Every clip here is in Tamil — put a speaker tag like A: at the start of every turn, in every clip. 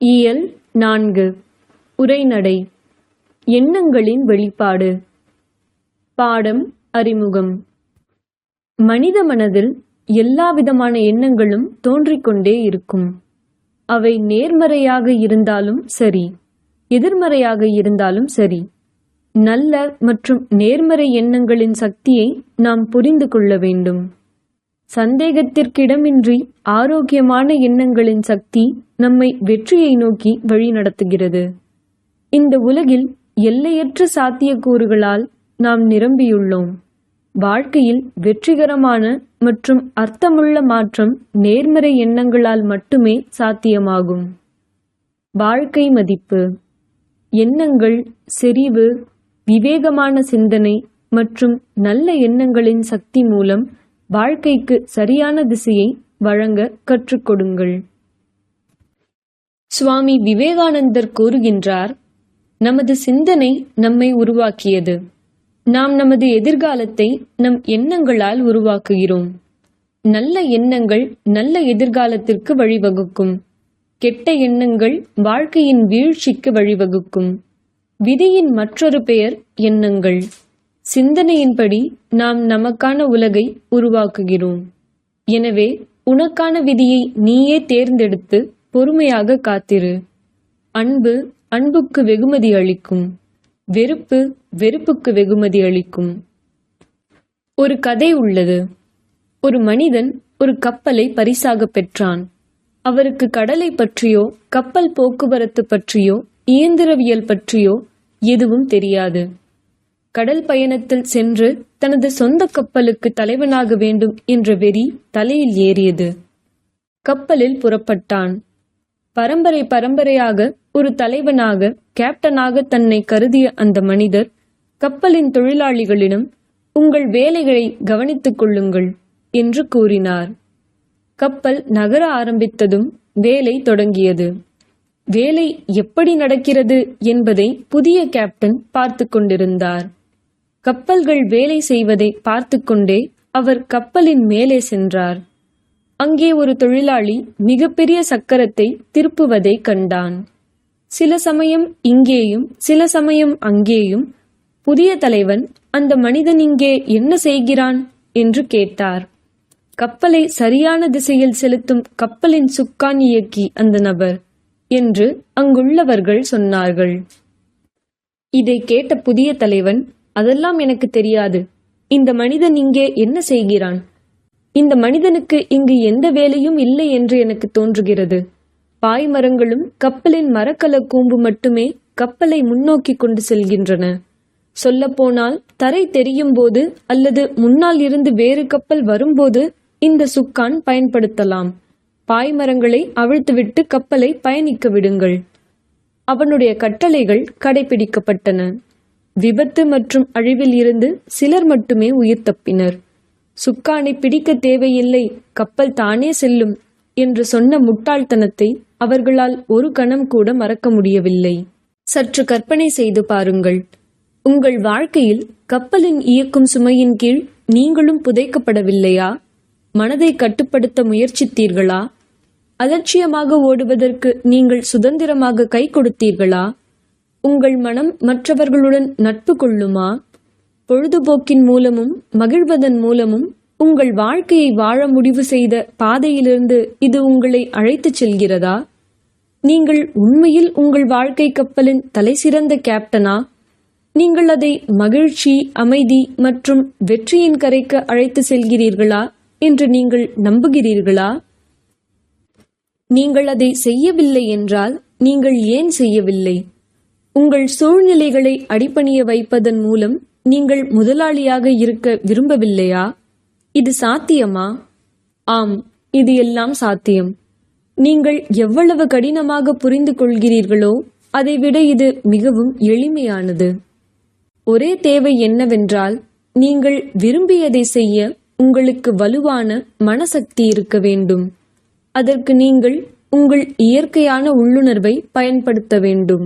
A: இயல் 4 உரைநடை. எண்ணங்களின் வெளிப்பாடு. பாடம் அறிமுகம். மனித மனதில் எல்லாவிதமான எண்ணங்களும் தோன்றிக்கொண்டே இருக்கும். அவை நேர்மறையாக இருந்தாலும் சரி, எதிர்மறையாக இருந்தாலும் சரி. நல்ல மற்றும் நேர்மறை எண்ணங்களின் சக்தியை நாம் புரிந்து கொள்ள வேண்டும். சந்தேகத்திற்கிடமின்றி ஆரோக்கியமான எண்ணங்களின் சக்தி நம்மை வெற்றியை நோக்கி வழிநடத்துகிறது. இந்த உலகில் எல்லையற்ற சாத்தியக்கூறுகளால் நாம் நிரம்பியுள்ளோம். வாழ்க்கையில் வெற்றிகரமான மற்றும் அர்த்தமுள்ள மாற்றம் நேர்மறை எண்ணங்களால் மட்டுமே சாத்தியமாகும். வாழ்க்கை மதிப்பு. எண்ணங்கள், செறிவு, விவேகமான சிந்தனை மற்றும் நல்ல எண்ணங்களின் சக்தி மூலம் வாழ்க்கைக்கு சரியான திசையை வழங்க கற்றுக் கொடுங்கள். சுவாமி விவேகானந்தர் கூறுகின்றார், நமது சிந்தனை நம்மை உருவாக்கியது. நாம் நமது எதிர்காலத்தை நம் எண்ணங்களால் உருவாக்குகிறோம். நல்ல எண்ணங்கள் நல்ல எதிர்காலத்திற்கு வழிவகுக்கும். கெட்ட எண்ணங்கள் வாழ்க்கையின் வீழ்ச்சிக்கு வழிவகுக்கும். விதியின் மற்றொரு பெயர் எண்ணங்கள். சிந்தனையின்படி நாம் நமக்கான உலகை உருவாக்குகிறோம். எனவே உனக்கான விதியை நீயே தேர்ந்தெடுத்து பொறுமையாக காத்திரு. அன்பு அன்புக்கு வெகுமதி அளிக்கும். வெறுப்பு வெறுப்புக்கு வெகுமதி அளிக்கும். ஒரு கதை உள்ளது. ஒரு மனிதன் ஒரு கப்பலை பரிசாக பெற்றான். அவருக்கு கடலை பற்றியோ கப்பல் போக்குவரத்து பற்றியோ இயந்திரவியல் பற்றியோ எதுவும் தெரியாது. கடல் பயணத்தில் சென்று தனது சொந்த கப்பலுக்கு தலைவனாக வேண்டும் என்ற வெறி தலையில் ஏறியது. கப்பலில் புறப்பட்டான். பரம்பரையாக ஒரு தலைவனாக, கேப்டனாக தன்னை கருதிய அந்த மனிதர் கப்பலின் தொழிலாளிகளிடம், உங்கள் வேலைகளை கவனித்துக் கொள்ளுங்கள் என்று கூறினார். கப்பல் நகர ஆரம்பித்ததும் வேலை தொடங்கியது. வேலை எப்படி நடக்கிறது என்பதை புதிய கேப்டன் பார்த்து கொண்டிருந்தார். கப்பல்கள் வேலை செய்வதை பார்த்து கொண்டே அவர் கப்பலின் மேலே சென்றார். அங்கே ஒரு தொழிலாளி மிகப்பெரிய சக்கரத்தை திருப்புவதை கண்டான். சில சமயம் இங்கேயும் சில சமயம் அங்கேயும். புதிய தலைவன், அந்த மனிதன் இங்கே என்ன செய்கிறான் என்று கேட்டார். கப்பலை சரியான திசையில் செலுத்தும் கப்பலின் சுக்கான் இயக்கி அந்த நபர் என்று அங்குள்ளவர்கள் சொன்னார்கள். இதை கேட்ட புதிய தலைவன், அதெல்லாம் எனக்கு தெரியாது. இந்த மனிதன் இங்கே என்ன செய்கிறான்? இந்த மனிதனுக்கு இங்கு எந்த வேலையும் இல்லை என்று எனக்கு தோன்றுகிறது. பாய்மரங்களும் கப்பலின் மரக்கல கூம்பு மட்டுமே கப்பலை முன்னோக்கி கொண்டு செல்கின்றன. சொல்லப்போனால் தரை தெரியும் போது அல்லது முன்னால் இருந்து வேறு கப்பல் வரும்போது இந்த சுக்கான் பயன்படுத்தலாம். பாய்மரங்களை அவிழ்த்துவிட்டு கப்பலை பயணிக்க விடுங்கள். அவனுடைய கட்டளைகள் கடைபிடிக்கப்பட்டன. விபத்து மற்றும் அழிவில் இருந்து சிலர் மட்டுமே உயிர் தப்பினர். சுக்கானை பிடிக்க தேவையில்லை, கப்பல் தானே செல்லும் என்று சொன்ன முட்டாள்தனத்தை அவர்களால் ஒரு கணம் கூட மறக்க முடியவில்லை. சற்று கற்பனை செய்து பாருங்கள். உங்கள் வாழ்க்கையில் கப்பலின் இயக்கும் சுமையின் கீழ் நீங்களும் புதைக்கப்படவில்லையா? மனதை கட்டுப்படுத்த முயற்சித்தீர்களா? அலட்சியமாக ஓடுவதற்கு நீங்கள் சுதந்திரமாக கை கொடுத்தீர்களா? உங்கள் மனம் மற்றவர்களுடன் நட்பு கொள்ளுமா? பொழுதுபோக்கின் மூலமும் மகிழ்வதன் மூலமும் உங்கள் வாழ்க்கையை வாழ முடிவு செய்த பாதையிலிருந்து இது உங்களை அழைத்துச் செல்கிறதா? நீங்கள் உண்மையில் உங்கள் வாழ்க்கை கப்பலின் தலைசிறந்த கேப்டனா? நீங்கள் அதை மகிழ்ச்சி, அமைதி மற்றும் வெற்றியின் கரைக்கு அழைத்து செல்கிறீர்களா என்று நீங்கள் நம்புகிறீர்களா? நீங்கள் அதை செய்யவில்லை என்றால் நீங்கள் ஏன் செய்யவில்லை? உங்கள் சூழ்நிலைகளை அடிபணிய வைப்பதன் மூலம் நீங்கள் முதலாளியாக இருக்க விரும்பவில்லையா? இது சாத்தியமா? ஆம், இது எல்லாம் சாத்தியம். நீங்கள் எவ்வளவு கடினமாக புரிந்து கொள்கிறீர்களோ அதைவிட இது மிகவும் எளிமையானது. ஒரே தேவை என்னவென்றால், நீங்கள் விரும்பியதை செய்ய உங்களுக்கு வலுவான மனசக்தி இருக்க வேண்டும். அதற்கு நீங்கள் உங்கள் இயற்கையான உள்ளுணர்வை பயன்படுத்த வேண்டும்.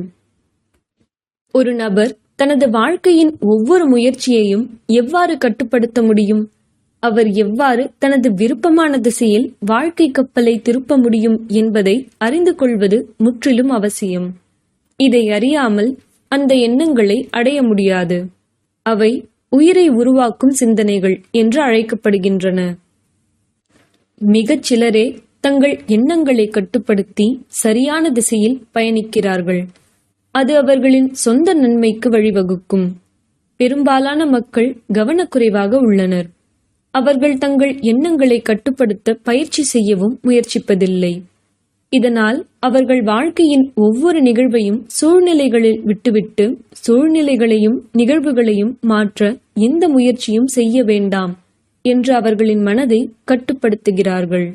A: ஒரு நபர் தனது வாழ்க்கையின் ஒவ்வொரு முயற்சியையும் எவ்வாறு கட்டுப்படுத்த முடியும்? அவர் எவ்வாறு தனது விருப்பமான திசையில் வாழ்க்கை கப்பலை திருப்ப முடியும் என்பதை அறிந்து கொள்வது முற்றிலும் அவசியம். இதை அறியாமல் அந்த எண்ணங்களை அடைய முடியாது. அவை உயிரை உருவாக்கும் சிந்தனைகள் என்று அழைக்கப்படுகின்றன. மிகச் சிலரே தங்கள் எண்ணங்களை கட்டுப்படுத்தி சரியான திசையில் பயணிக்கிறார்கள். அது அவர்களின் சொந்த நன்மைக்கு வழிவகுக்கும். பெரும்பாலான மக்கள் கவனக்குறைவாக உள்ளனர். அவர்கள் தங்கள் எண்ணங்களை கட்டுப்படுத்த பயிற்சி செய்யவும் முயற்சிப்பதில்லை. இதனால் அவர்கள் வாழ்க்கையின் ஒவ்வொரு நிகழ்வையும் சூழ்நிலைகளில் விட்டுவிட்டு சூழ்நிலைகளையும் நிகழ்வுகளையும் மாற்ற எந்த முயற்சியும் செய்ய வேண்டாம் என்று அவர்களின் மனதை கட்டுப்படுத்துகிறார்கள்.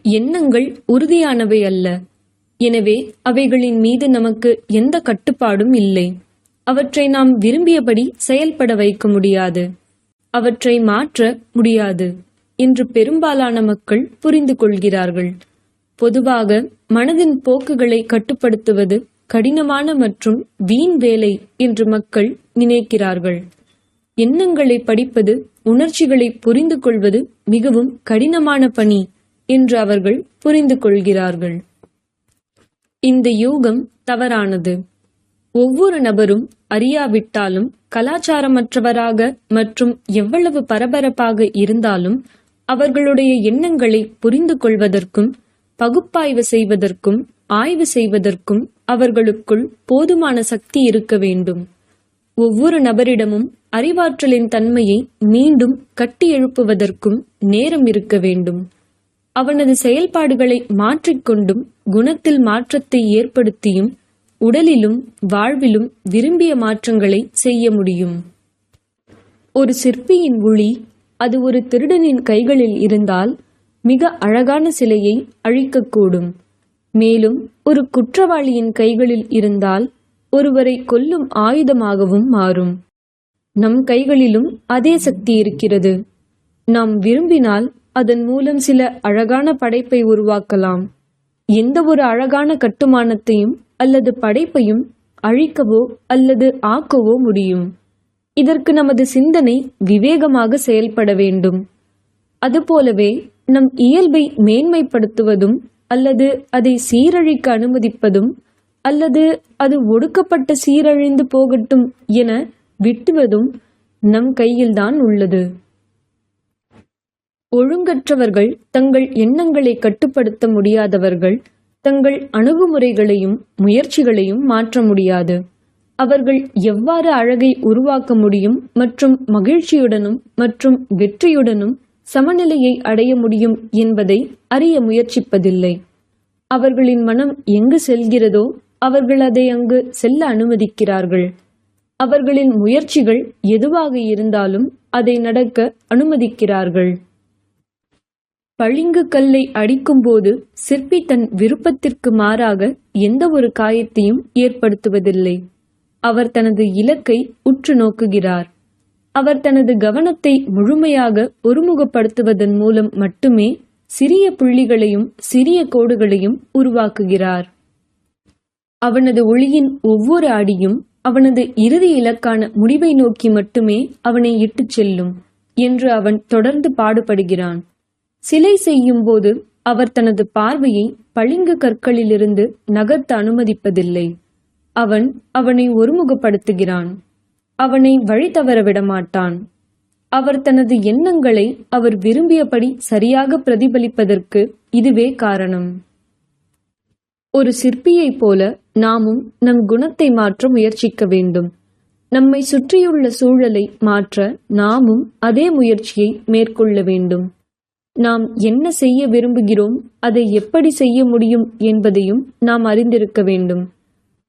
A: எண்ணங்கள் உறுதியானவை அல்ல. எனவே அவைகளின் மீது நமக்கு எந்த கட்டுப்பாடும் இல்லை. அவற்றை நாம் விரும்பியபடி செயல்பட வைக்க முடியாது. அவற்றை மாற்ற முடியாது என்று பெரும்பாலான மக்கள் புரிந்து கொள்கிறார்கள். பொதுவாக மனதின் போக்குகளை கட்டுப்படுத்துவது கடினமான மற்றும் வீண் வேலை என்று மக்கள் நினைக்கிறார்கள். எண்ணங்களை படிப்பது, உணர்ச்சிகளை புரிந்து கொள்வது மிகவும் கடினமான பணி என்று அவர்கள் புரிந்து கொள்கிறார்கள். இந்த யூகம் தவறானது. ஒவ்வொரு நபரும் அறியாவிட்டாலும் கலாச்சாரமற்றவராக மற்றும் எவ்வளவு பரபரப்பாக இருந்தாலும் அவர்களுடைய எண்ணங்களை புரிந்து கொள்வதற்கும் பகுப்பாய்வு செய்வதற்கும் ஆய்வு செய்வதற்கும் அவர்களுக்குள் போதுமான சக்தி இருக்க வேண்டும். ஒவ்வொரு நபரிடமும் அறிவாற்றலின் தன்மையை மீண்டும் கட்டி எழுப்புவதற்கும் நேரம் இருக்க வேண்டும். அவனது செயல்பாடுகளை மாற்றிக்கொண்டும் குணத்தில் மாற்றத்தை ஏற்படுத்தியும் உடலிலும் வாழ்விலும் விரும்பிய மாற்றங்களை செய்ய முடியும். ஒரு சிற்பியின் உளி அது ஒரு திருடனின் கைகளில் இருந்தால் மிக அழகான சிலையை அழிக்கக்கூடும். மேலும் ஒரு குற்றவாளியின் கைகளில் இருந்தால் ஒருவரை கொல்லும் ஆயுதமாகவும் மாறும். நம் கைகளிலும் அதே சக்தி இருக்கிறது. நாம் விரும்பினால் அதன் மூலம் சில அழகான படைப்பை உருவாக்கலாம். எந்த ஒரு அழகான கட்டுமானத்தையும் அல்லது படைப்பையும் அழிக்கவோ அல்லது ஆக்கவோ முடியும். இதற்கு நமது சிந்தனை விவேகமாக செயல்பட வேண்டும். அதுபோலவே நம் இயல்பை மேன்மைப்படுத்துவதும் அல்லது அதை சீரழிக்க அனுமதிப்பதும் அல்லது அது ஒடுக்கப்பட்ட சீரழிந்து போகட்டும் என விட்டுவதும் நம் கையில்தான் உள்ளது. ஒழுங்கற்றவர்கள் தங்கள் எண்ணங்களை கட்டுப்படுத்த முடியாதவர்கள் தங்கள் அணுகுமுறைகளையும் முயற்சிகளையும் மாற்ற முடியாது. அவர்கள் எவ்வாறு அழகை உருவாக்க முடியும் மற்றும் மகிழ்ச்சியுடனும் மற்றும் வெற்றியுடனும் சமநிலையை அடைய முடியும் என்பதை அறிய முயற்சிப்பதில்லை. அவர்களின் மனம் எங்கு செல்கிறதோ அவர்கள் அதை அங்கு செல்ல அனுமதிக்கிறார்கள். அவர்களின் முயற்சிகள் எதுவாக இருந்தாலும் அதை நடக்க அனுமதிக்கிறார்கள். பளிங்கு கல்லை அடிக்கும்போது சிற்பி தன் விருப்பத்திற்கு மாறாக எந்த ஒரு காயத்தையும் ஏற்படுத்துவதில்லை. அவர் தனது இலக்கை உற்று நோக்குகிறார். அவர் தனது கவனத்தை முழுமையாக ஒருமுகப்படுத்துவதன் மூலம் மட்டுமே சிறிய புள்ளிகளையும் சிறிய கோடுகளையும் உருவாக்குகிறார். அவனது ஒளியின் ஒவ்வொரு அடியும் அவனது இறுதி இலக்கான முடிவை நோக்கி மட்டுமே அவனை இட்டுச் செல்லும் என்று அவன் தொடர்ந்து பாடுபடுகிறான். சிலை செய்யும் போது அவர் தனது பார்வையை பளிங்கு கற்களிலிருந்து நகர்த்த அனுமதிப்பதில்லை. அவன் அவனை ஒருமுகப்படுத்துகிறான். அவனை வழி தவற விடமாட்டான். அவர் தனது எண்ணங்களை அவர் விரும்பியபடி சரியாக பிரதிபலிப்பதற்கு இதுவே காரணம். ஒரு சிற்பியைப் போல நாமும் நம் குணத்தை மாற்ற முயற்சிக்க வேண்டும். நம்மை சுற்றியுள்ள சூழலை மாற்ற நாமும் அதே முயற்சியை மேற்கொள்ள வேண்டும். நாம் என்ன செய்ய விரும்புகிறோம், அதை எப்படி செய்ய முடியும் என்பதையும் நாம் அறிந்திருக்க வேண்டும்.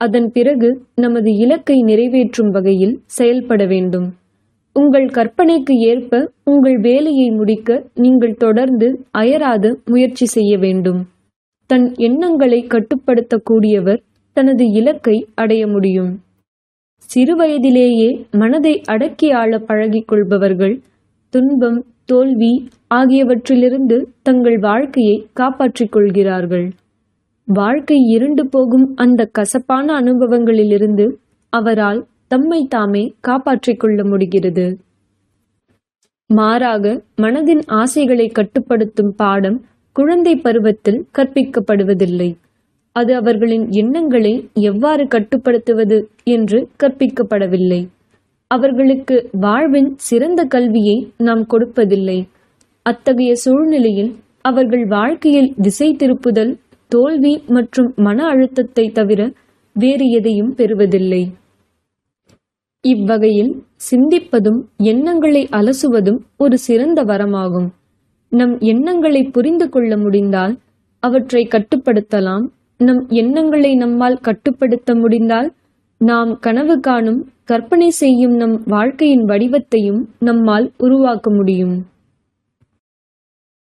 A: அதன் பிறகு நமது இலக்கை நிறைவேற்றும் வகையில் செயல்பட வேண்டும். உங்கள் கற்பனைக்கு ஏற்ப உங்கள் வேலையை முடிக்க நீங்கள் தொடர்ந்து அயராது முயற்சி செய்ய வேண்டும். தன் எண்ணங்களை கட்டுப்படுத்தக்கூடியவர் தனது இலக்கை அடைய முடியும். சிறுவயதிலேயே மனதை அடக்கி ஆள பழகிக் கொள்பவர்கள் துன்பம், தோல்வி ஆகியவற்றிலிருந்து தங்கள் வாழ்க்கையை காப்பாற்றிக் கொள்கிறார்கள். வாழ்க்கை இருண்டு போகும் அந்த கசப்பான அனுபவங்களிலிருந்து அவரால் தம்மை தாமே காப்பாற்றிக் கொள்ள முடிகிறது. மாறாக மனதின் ஆசைகளை கட்டுப்படுத்தும் பாடம் குழந்தை பருவத்தில் கற்பிக்கப்படுவதில்லை. அது அவர்களின் எண்ணங்களை எவ்வாறு கட்டுப்படுத்துவது என்று கற்பிக்கப்படவில்லை. அவர்களுக்கு வாழ்வின் சிறந்த கல்வியை நாம் கொடுப்பதில்லை. அத்தகைய சூழ்நிலையில் அவர்கள் வாழ்க்கையில் திசை திருப்புதல், தோல்வி மற்றும் மன அழுத்தத்தை தவிர வேறு எதையும் பெறுவதில்லை. இவ்வகையில் சிந்திப்பதும் எண்ணங்களை அலசுவதும் ஒரு சிறந்த வரமாகும். நம் எண்ணங்களை புரிந்து கொள்ள முடிந்தால் அவற்றை கட்டுப்படுத்தலாம். நம் எண்ணங்களை நம்மால் கட்டுப்படுத்த முடிந்தால் நாம் கனவு காணும், கற்பனை செய்யும் நம் வாழ்க்கையின் வடிவத்தையும் நம்மால் உருவாக்க முடியும்.